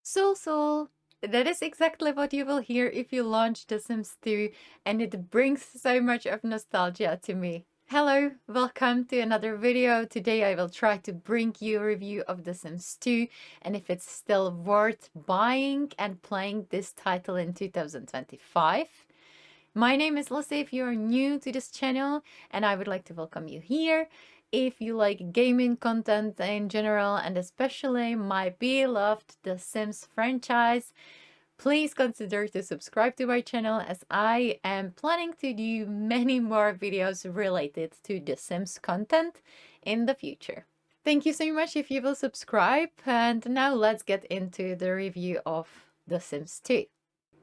Soul. That is exactly what you will hear if you launch The Sims 2, and it brings so much of nostalgia to me. Hello, welcome to another video. Today I will try to bring you a review of The Sims 2 and if it's still worth buying and playing this title in 2025. My name is Lucy if you're new to this channel, and I would like to welcome you here. If you like gaming content in general and especially my beloved The Sims franchise, please consider to subscribe to my channel as I am planning to do many more videos related to The Sims content in the future. Thank you so much if you will subscribe, and now let's get into the review of The Sims 2.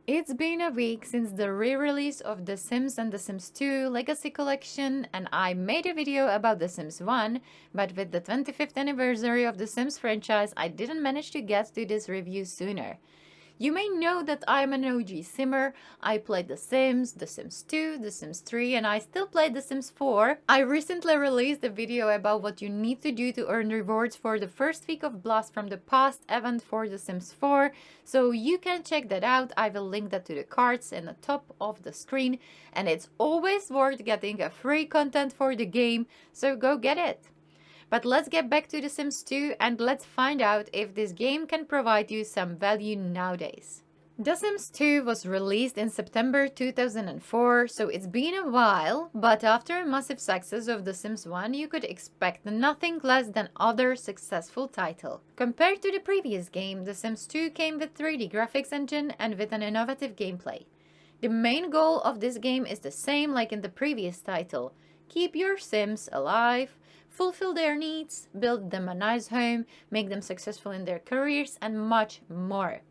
It's been a week since the re-release of The Sims and The Sims 2 Legacy Collection, and I made a video about The Sims 1, but with the 25th anniversary of The Sims franchise, I didn't manage to get to this review sooner. You may know that I'm an OG Simmer. I played The Sims 2, The Sims 3, and I still play The Sims 4. I recently released a video about what you need to do to earn rewards for the first week of Blast from the Past event for The Sims 4, so you can check that out. I will link that to the cards in the top of the screen, and it's always worth getting a free content for the game, so go get it. But let's get back to The Sims 2 and let's find out if this game can provide you some value nowadays. The Sims 2 was released in September 2004, so it's been a while, but after a massive success of The Sims 1, you could expect nothing less than other successful title. Compared to the previous game, The Sims 2 came with 3D graphics engine and with an innovative gameplay. The main goal of this game is the same like in the previous title: keep your Sims alive, fulfill their needs, build them a nice home, make them successful in their careers, and much more.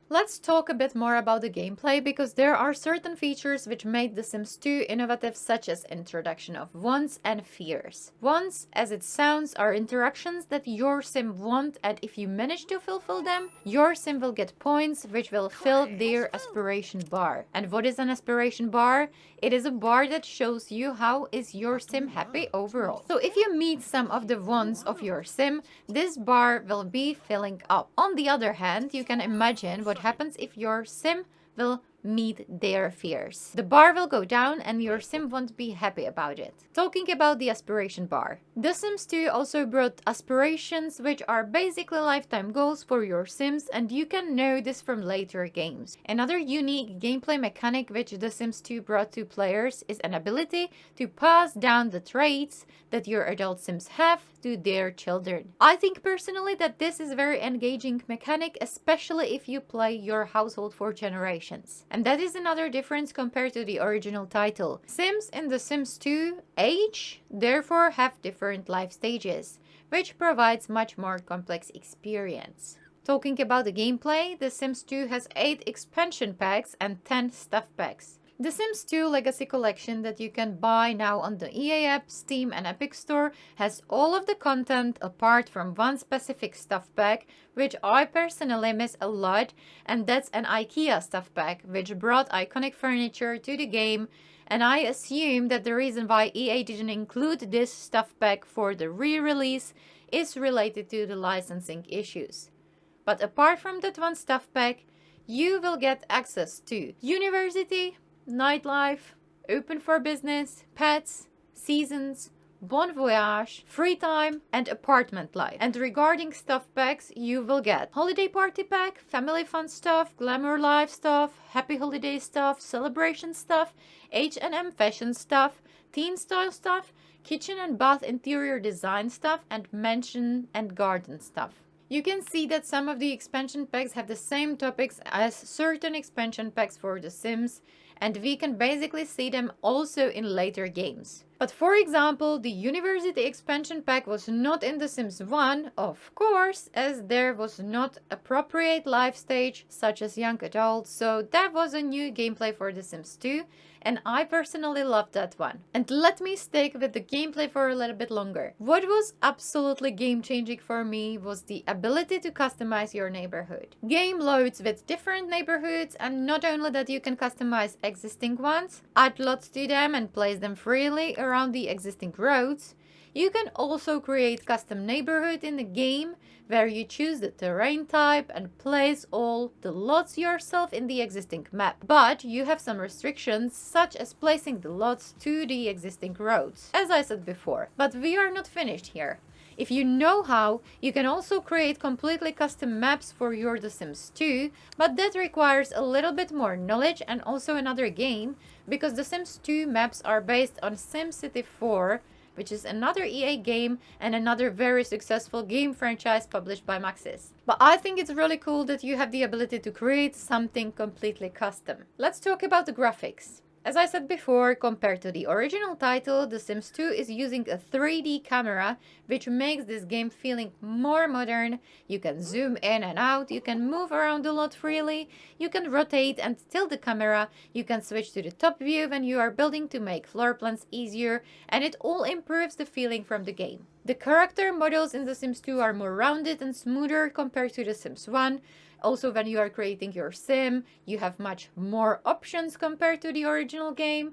Let's talk a bit more about the gameplay, because there are certain features which made The Sims 2 innovative, such as introduction of wants and fears. Wants, as it sounds, are interactions that your Sim want, and if you manage to fulfill them, your Sim will get points which will fill their aspiration bar. And what is an aspiration bar? It is a bar that shows you how is your Sim happy overall. So if you meet some of the wants of your Sim, this bar will be filling up. On the other hand, you can imagine what happens if your Sim will meet their fears. The bar will go down and your Sim won't be happy about it. Talking about the aspiration bar, The Sims 2 also brought aspirations, which are basically lifetime goals for your Sims, and you can know this from later games. Another unique gameplay mechanic which The Sims 2 brought to players is an ability to pass down the traits that your adult Sims have to their children. I think personally that this is a very engaging mechanic, especially if you play your household for generations. And that is another difference compared to the original title. Sims in The Sims 2 age, therefore have different life stages, which provides much more complex experience. Talking about the gameplay, The Sims 2 has 8 expansion packs and 10 stuff packs. The Sims 2 Legacy Collection that you can buy now on the EA app, Steam and Epic Store has all of the content apart from one specific stuff pack, which I personally miss a lot, and that's an IKEA stuff pack which brought iconic furniture to the game, and I assume that the reason why EA didn't include this stuff pack for the re-release is related to the licensing issues. But apart from that one stuff pack, you will get access to university, nightlife, open for business, pets, seasons, bon voyage, free time, and apartment life. And regarding stuff packs, you will get holiday party pack, family fun stuff, glamour life stuff, happy holiday stuff, celebration stuff, H&M fashion stuff, teen style stuff, kitchen and bath interior design stuff, and mansion and garden stuff. You can see that some of the expansion packs have the same topics as certain expansion packs for The Sims, and we can basically see them also in later games. But for example, the University expansion pack was not in The Sims 1, of course, as there was not appropriate life stage such as young adult, so that was a new gameplay for The Sims 2, and I personally loved that one. And let me stick with the gameplay for a little bit longer. What was absolutely game-changing for me was the ability to customize your neighborhood. Game loads with different neighborhoods, and not only that you can customize existing ones, add lots to them and place them freely around the existing roads, You can also create custom neighborhood in the game where you choose the terrain type and place all the lots yourself in the existing map. But you have some restrictions such as placing the lots to the existing roads, as I said before. But we are not finished here. If you know how, you can also create completely custom maps for your The Sims 2, but that requires a little bit more knowledge and also another game, because The Sims 2 maps are based on SimCity 4, which is another EA game and another very successful game franchise published by Maxis. But I think it's really cool that you have the ability to create something completely custom. Let's talk about the graphics. As I said before, compared to the original title, The Sims 2 is using a 3D camera, which makes this game feeling more modern. You can zoom in and out, you can move around a lot freely, you can rotate and tilt the camera, you can switch to the top view when you are building to make floor plans easier, and it all improves the feeling from the game. The character models in The Sims 2 are more rounded and smoother compared to The Sims 1. Also, when you are creating your sim, you have much more options compared to the original game.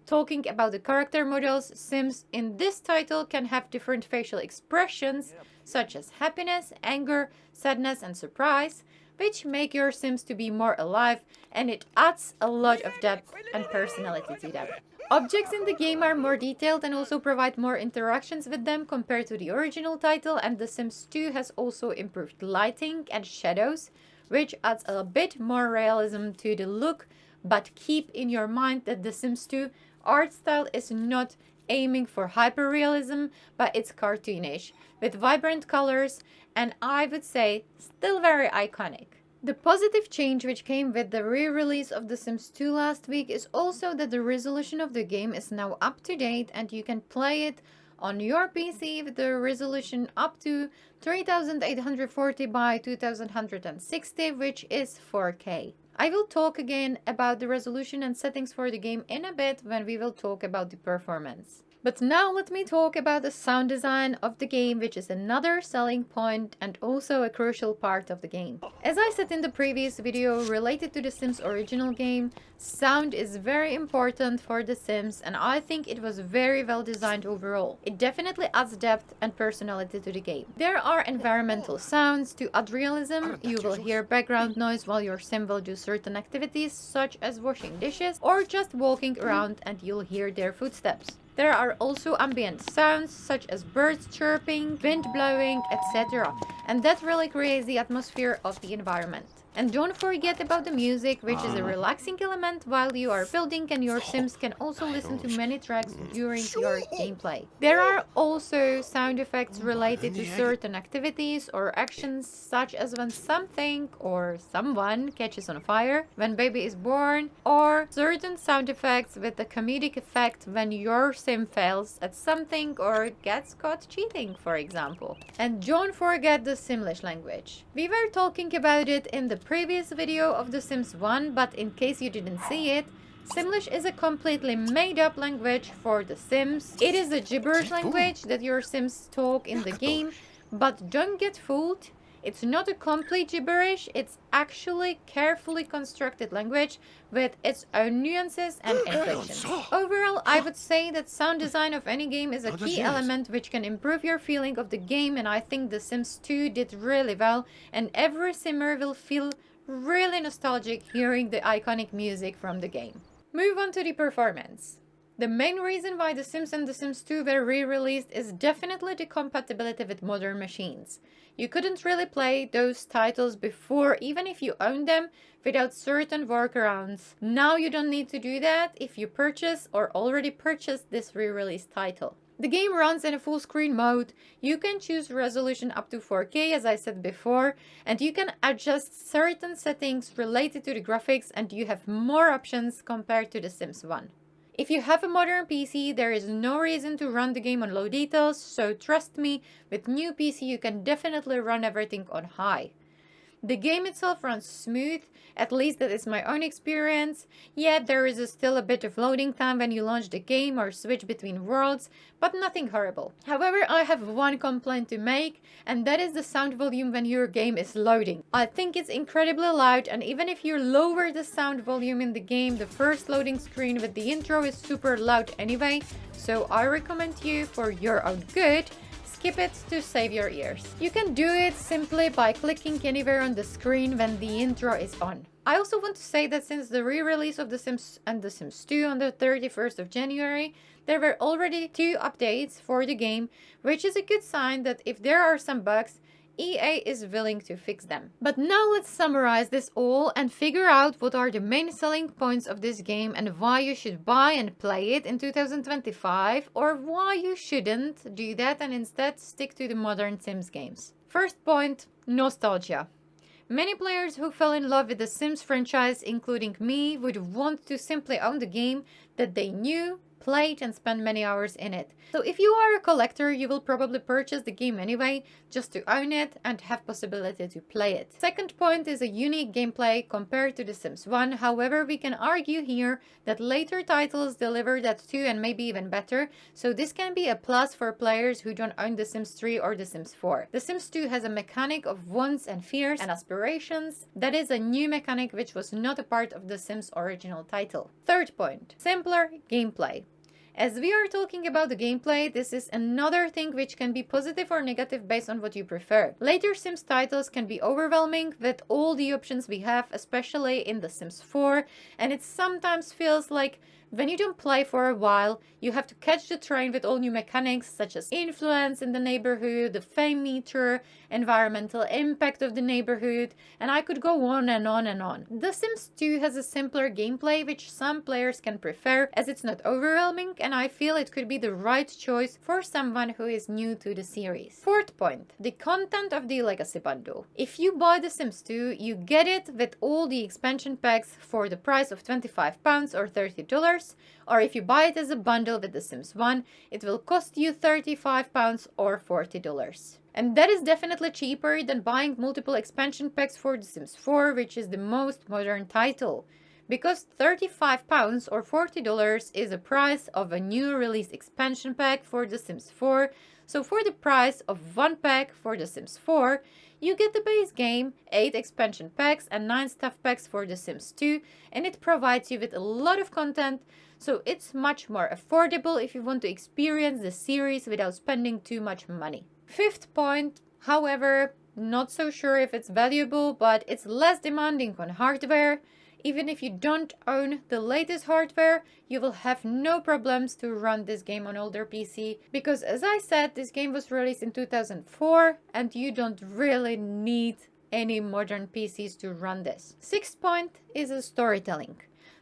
Talking about the character models, Sims in this title can have different facial expressions, such as happiness, anger, sadness, and surprise, which make your Sims to be more alive, and it adds a lot of depth and personality to them. Objects in the game are more detailed and also provide more interactions with them compared to the original title, and The Sims 2 has also improved lighting and shadows, which adds a bit more realism to the look, but keep in your mind that The Sims 2 art style is not aiming for hyperrealism, but it's cartoonish, with vibrant colors, and I would say still very iconic. The positive change which came with the re-release of The Sims 2 last week is also that the resolution of the game is now up to date and you can play it on your PC with the resolution up to 3840 by 2160, which is 4K. I will talk again about the resolution and settings for the game in a bit when we will talk about the performance. But now let me talk about the sound design of the game, which is another selling point and also a crucial part of the game. As I said in the previous video related to the Sims original game, sound is very important for the Sims, and I think it was very well designed overall. It definitely adds depth and personality to the game. There are environmental sounds to add realism. You will hear background noise while your Sim will do certain activities such as washing dishes or just walking around, and you'll hear their footsteps. There are also ambient sounds such as birds chirping, wind blowing, etc. And that really creates the atmosphere of the environment. And don't forget about the music, which is a relaxing element while you are building, and your Sims can also listen to many tracks during your gameplay. There are also sound effects related to certain activities or actions, such as when something or someone catches on fire, when baby is born, or certain sound effects with the comedic effect when your Sim fails at something or gets caught cheating, for example. And don't forget the Simlish language. We were talking about it in the previous video of The Sims 1, but in case you didn't see it, Simlish is a completely made-up language for The Sims. It is a gibberish language that your Sims talk in the game, but don't get fooled. It's not a complete gibberish, it's actually carefully constructed language with its own nuances and inflections. Overall, I would say that sound design of any game is a key element which can improve your feeling of the game, and I think The Sims 2 did really well, and every Simmer will feel really nostalgic hearing the iconic music from the game. Move on to the performance. The main reason why The Sims and The Sims 2 were re-released is definitely the compatibility with modern machines. You couldn't really play those titles before, even if you owned them, without certain workarounds. Now you don't need to do that if you purchase or already purchased this re-release title. The game runs in a full screen mode. You can choose resolution up to 4K, as I said before, and you can adjust certain settings related to the graphics, and you have more options compared to The Sims 1. If you have a modern PC, there is no reason to run the game on low details, so trust me, with new PC you can definitely run everything on high. The game itself runs smooth, at least that is my own experience. Yet there is still a bit of loading time when you launch the game or switch between worlds, but nothing horrible. However, I have one complaint to make, and that is the sound volume when your game is loading. I think it's incredibly loud, and even if you lower the sound volume in the game, the first loading screen with the intro is super loud anyway, so I recommend you, for your own good, skip it to save your ears. You can do it simply by clicking anywhere on the screen when the intro is on. I also want to say that since the re-release of The Sims and The Sims 2 on the 31st of January, there were already 2 updates for the game, which is a good sign that if there are some bugs, EA is willing to fix them. But now let's summarize this all and figure out what are the main selling points of this game and why you should buy and play it in 2025, or why you shouldn't do that and instead stick to the modern Sims games. First point, nostalgia. Many players who fell in love with the Sims franchise, including me, would want to simply own the game that they knew, played and spent many hours in it. So if you are a collector, you will probably purchase the game anyway, just to own it and have possibility to play it. Second point is a unique gameplay compared to The Sims 1. However, we can argue here that later titles deliver that too and maybe even better, so this can be a plus for players who don't own The Sims 3 or The Sims 4. The Sims 2 has a mechanic of wants and fears and aspirations. That is a new mechanic which was not a part of The Sims original title. Third point, simpler gameplay. As we are talking about the gameplay, this is another thing which can be positive or negative based on what you prefer. Later Sims titles can be overwhelming with all the options we have, especially in The Sims 4, and it sometimes feels like when you don't play for a while, you have to catch the train with all new mechanics such as influence in the neighborhood, the fame meter, environmental impact of the neighborhood, and I could go on and on and on. The Sims 2 has a simpler gameplay which some players can prefer as it's not overwhelming, and I feel it could be the right choice for someone who is new to the series. Fourth point, the content of the Legacy Bundle. If you buy The Sims 2, you get it with all the expansion packs for the price of £25 or $30. Or if you buy it as a bundle with The Sims 1, it will cost you £35 or $40. And that is definitely cheaper than buying multiple expansion packs for The Sims 4, which is the most modern title. Because £35 or $40 is the price of a new release expansion pack for The Sims 4, so for the price of one pack for The Sims 4, you get the base game, 8 expansion packs and 9 stuff packs for The Sims 2, and it provides you with a lot of content, so it's much more affordable if you want to experience the series without spending too much money. Fifth point, however, not so sure if it's valuable, but it's less demanding on hardware. Even if you don't own the latest hardware, you will have no problems to run this game on older PC, because as I said, this game was released in 2004 and you don't really need any modern PCs to run this. Sixth point is storytelling.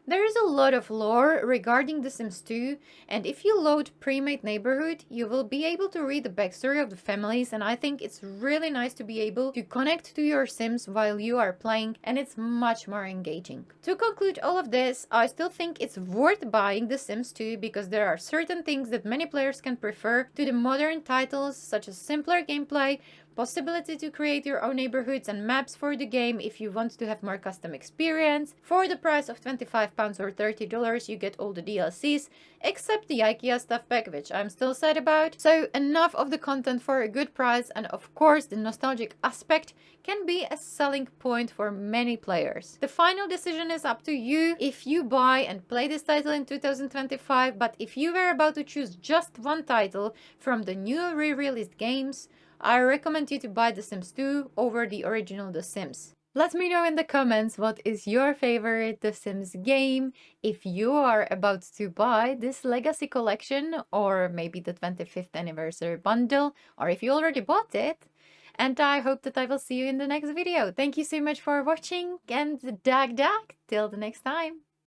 There is a lot of lore regarding The Sims 2, and if you load pre-made neighborhood, you will be able to read the backstory of the families, and I think it's really nice to be able to connect to your Sims while you are playing, and it's much more engaging. To conclude all of this, I still think it's worth buying The Sims 2 because there are certain things that many players can prefer to the modern titles, such as simpler gameplay, possibility to create your own neighborhoods and maps for the game if you want to have more custom experience. For the price of £25 or $30, you get all the DLCs, except the IKEA stuff pack, which I'm still sad about. So enough of the content for a good price, and of course the nostalgic aspect can be a selling point for many players. The final decision is up to you if you buy and play this title in 2025, but if you were about to choose just one title from the new re-released games, I recommend you to buy The Sims 2 over the original The Sims. Let me know in the comments what is your favorite The Sims game, if you are about to buy this Legacy Collection or maybe the 25th anniversary bundle, or if you already bought it. And I hope that I will see you in the next video. Thank you so much for watching, and Dag-dag till the next time.